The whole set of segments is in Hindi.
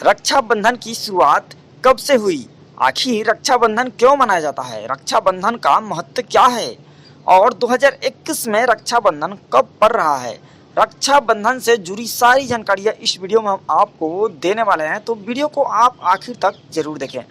रक्षाबंधन की शुरुआत कब से हुई? आखिर रक्षाबंधन क्यों मनाया जाता है? रक्षाबंधन का महत्व क्या है? और 2021 में रक्षाबंधन कब पड़ रहा है? रक्षाबंधन से जुड़ी सारी जानकारियाँ इस वीडियो में हम आपको देने वाले हैं, तो वीडियो को आप आखिर तक जरूर देखें।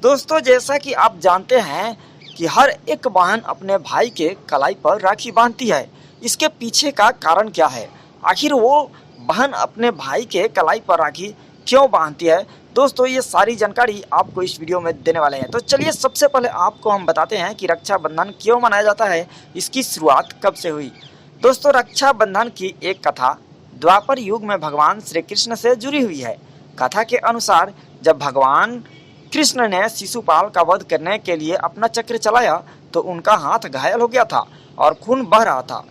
दोस्तों, जैसा कि आप जानते हैं कि हर एक बहन अपने भाई के कलाई पर राखी बांधती है। इसके पीछे का कारण क्या है? आखिर वो बहन अपने भाई के कलाई पर राखी क्यों बांधती है? दोस्तों, ये सारी जानकारी आपको इस वीडियो में देने वाले हैं। तो चलिए, सबसे पहले आपको हम बताते हैं कि रक्षाबंधन क्यों मनाया जाता है, इसकी शुरुआत कब से हुई। दोस्तों, रक्षाबंधन की एक कथा द्वापर युग में भगवान श्री कृष्ण से जुड़ी हुई है। कथा के अनुसार जब भगवान कृष्ण ने शिशुपाल का वध करने के लिए अपना चक्र चलाया तो उनका हाथ घायल हो गया था और खून बह रहा था।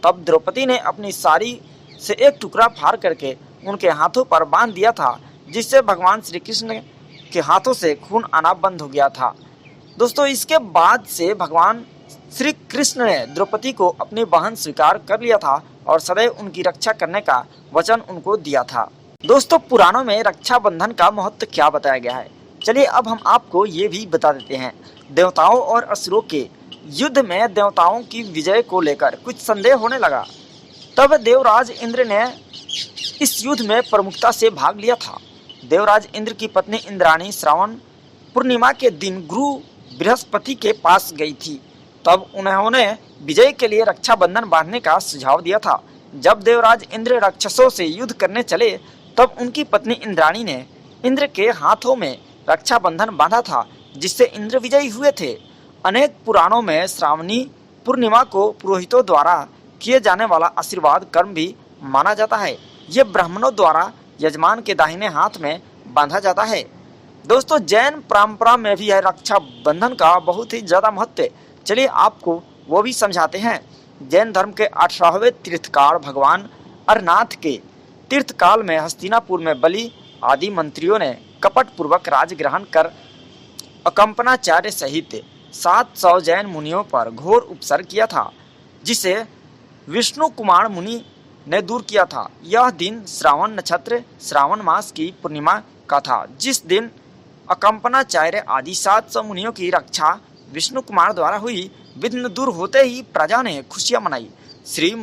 तब द्रौपदी ने अपनी साड़ी से एक टुकड़ा फाड़ करके उनके हाथों पर बांध दिया था, जिससे भगवान श्री कृष्ण के हाथों से खून आना बंद हो गया था। दोस्तों, इसके बाद से भगवान श्री कृष्ण ने द्रौपदी को अपनी बहन स्वीकार कर लिया था और सदैव उनकी रक्षा करने का वचन उनको दिया था। दोस्तों, पुराणों में रक्षाबंधन का महत्व क्या बताया गया है, चलिए अब हम आपको ये भी बता देते हैं। देवताओं और असुरों के युद्ध में देवताओं की विजय को लेकर कुछ संदेह होने लगा। तब देवराज इंद्र ने इस युद्ध में प्रमुखता से भाग लिया था। देवराज इंद्र की पत्नी इंद्राणी श्रावण पूर्णिमा के दिन गुरु बृहस्पति के पास गई थी। तब उन्होंने विजय के लिए रक्षाबंधन बांधने का सुझाव दिया था। जब देवराज इंद्र राक्षसों से युद्ध करने चले तब उनकी पत्नी इंद्राणी ने इंद्र के हाथों में रक्षाबंधन बांधा था, जिससे इंद्र विजयी हुए थे। अनेक पुराणों में श्रावणी पूर्णिमा को पुरोहितों द्वारा किए जाने वाला आशीर्वाद कर्म भी माना जाता है। ये ब्राह्मणों द्वारा यजमान के दाहिने हाथ में बांधा जाता है। दोस्तों, जैन परंपरा में भी है रक्षाबंधन का बहुत ही ज्यादा महत्व। चलिए आपको वो भी समझाते हैं। जैन धर्म के 18वें तीर्थकार भगवान अरनाथ के तीर्थकाल में हस्तिनापुर में बलि आदि मंत्रियों ने कपट पूर्वक राज ग्रहण कर अकंपनाचार्य सहित 700 जैन मुनियों पर घोर उपसर्ग किया था, जिसे विष्णु कुमार मुनि ने दूर किया था। यह दिन श्रावण नक्षत्र श्रावण मास की पूर्णिमा का था, जिस दिन अकंपनाचार्य आदि 700 मुनियों की रक्षा विष्णु कुमार द्वारा हुई। विघ्न दूर होते ही प्रजा ने खुशियां मनाई। श्री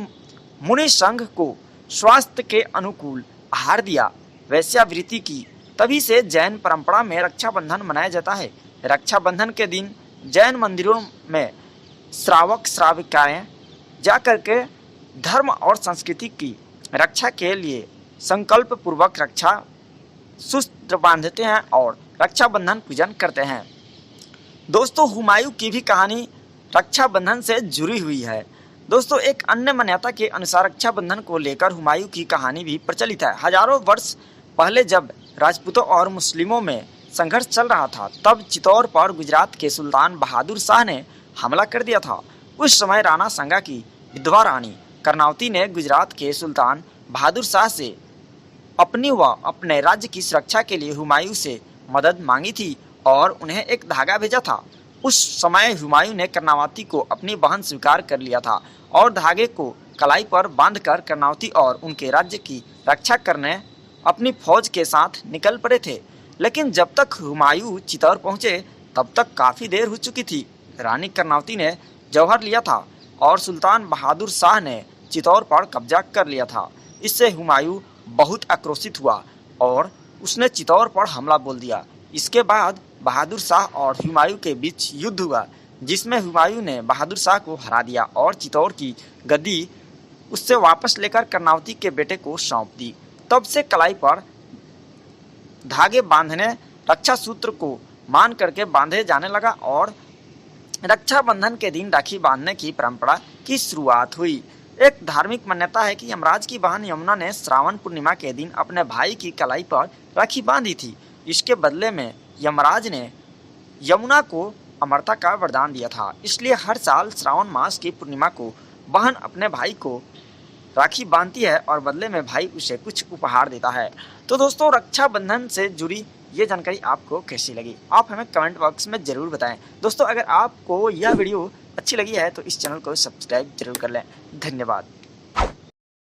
मुनि संघ को स्वास्थ्य के अनुकूल आहार दिया, वैश्यावृत्ति की। तभी से जैन परंपरा में रक्षाबंधन मनाया जाता है। रक्षाबंधन के दिन जैन मंदिरों में श्रावक श्राविकाएं जाकर के धर्म और संस्कृति की रक्षा के लिए संकल्प पूर्वक रक्षा सूत्र बांधते हैं और रक्षाबंधन पूजन करते हैं। दोस्तों, हुमायूं की भी कहानी रक्षाबंधन से जुड़ी हुई है। दोस्तों, एक अन्य मान्यता के अनुसार रक्षाबंधन को लेकर हुमायूं की कहानी भी प्रचलित है। हजारों वर्ष पहले जब राजपूतों और मुस्लिमों में संघर्ष चल रहा था, तब चित्तौड़ पर गुजरात के सुल्तान बहादुर शाह ने हमला कर दिया था। उस समय राणा संगा की विधवा रानी कर्णावती ने गुजरात के सुल्तान बहादुर शाह से अपनी व अपने राज्य की सुरक्षा के लिए हुमायूं से मदद मांगी थी और उन्हें एक धागा भेजा था। उस समय हुमायूं ने कर्णावती को अपनी बहन स्वीकार कर लिया था और धागे को कलाई पर बांधकर कर्णावती और उनके राज्य की रक्षा करने अपनी फौज के साथ निकल पड़े थे। लेकिन जब तक हुमायूं चित्तौड़ पहुंचे तब तक काफी देर हो चुकी थी। रानी कर्णावती ने जौहर लिया था और सुल्तान बहादुर शाह ने चित्तौड़ पर कब्जा कर लिया था। इससे हुमायूं बहुत आक्रोशित हुआ और उसने चित्तौड़ पर हमला बोल दिया। इसके बाद बहादुर शाह और हुमायूं के बीच युद्ध हुआ, जिसमें हुमायूं ने बहादुर शाह को हरा दिया और चित्तौड़ की गद्दी उससे वापस लेकर कर्णावती के बेटे को सौंप दी। तब से कलाई पर धागे बांधने रक्षा सूत्र को मान करके बांधे जाने लगा और रक्षाबंधन के दिन राखी बांधने की परंपरा की शुरुआत हुई। एक धार्मिक मान्यता है कि यमराज की बहन यमुना ने श्रावण पूर्णिमा के दिन अपने भाई की कलाई पर राखी बांधी थी। इसके बदले में यमराज ने यमुना को अमरता का वरदान दिया था। इसलिए हर साल श्रावण मास की पूर्णिमा को बहन अपने भाई को राखी बांधती है और बदले में भाई उसे कुछ उपहार देता है। तो दोस्तों, रक्षाबंधन से जुड़ी ये जानकारी आपको कैसी लगी, आप हमें कमेंट बॉक्स में ज़रूर बताएं। दोस्तों, अगर आपको यह वीडियो अच्छी लगी है तो इस चैनल को सब्सक्राइब जरूर कर लें। धन्यवाद।